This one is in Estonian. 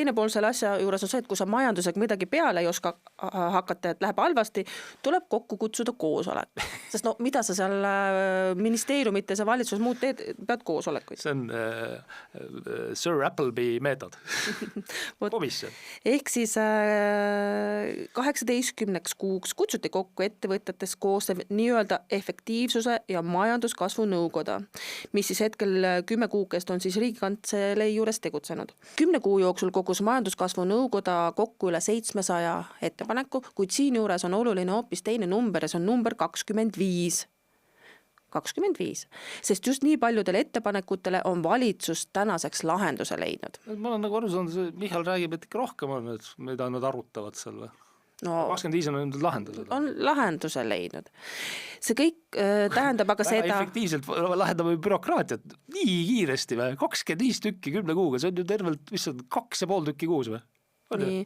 teine pool selle asja juures on see, et kui sa majandusega midagi peale ei oska hakata, et läheb halvasti, tuleb kokku kutsuda koosolek. Sest no mida sa seal ministeeriumites ja valitsuses muud teed, pead koosolekuid. See on Sir Appleby meetod. Komisjon. Ehk siis 18 kuuks kutsuti kokku ettevõtetes koosnev nii-öelda efektiivsuse ja majanduskasvu nõukoda, mis siis hetkel 10 kuukest on siis Riigikantselei juures tegutsenud. 10 kuu jooksul kogus majanduskasvu nõukoda kokku üle 700 ettepaneku, kuid siin juures on oluline hoopis teine number ja see on number 25. 25, sest just nii paljudele ettepanekutele on valitsus tänaseks lahenduse leidnud. Ma olen nagu aru saanud, Michal räägib, et ikka rohkem on, et mida nad arutavad seal. No, 25 on nüüd lahendused. On lahenduse leidnud. See kõik tähendab aga seda... Efektiivselt lahendame bürokraatiat nii kiiresti või? 25 tükki 10 kuuga, see on ju tervelt 2,5 tükki kuus või? Nii,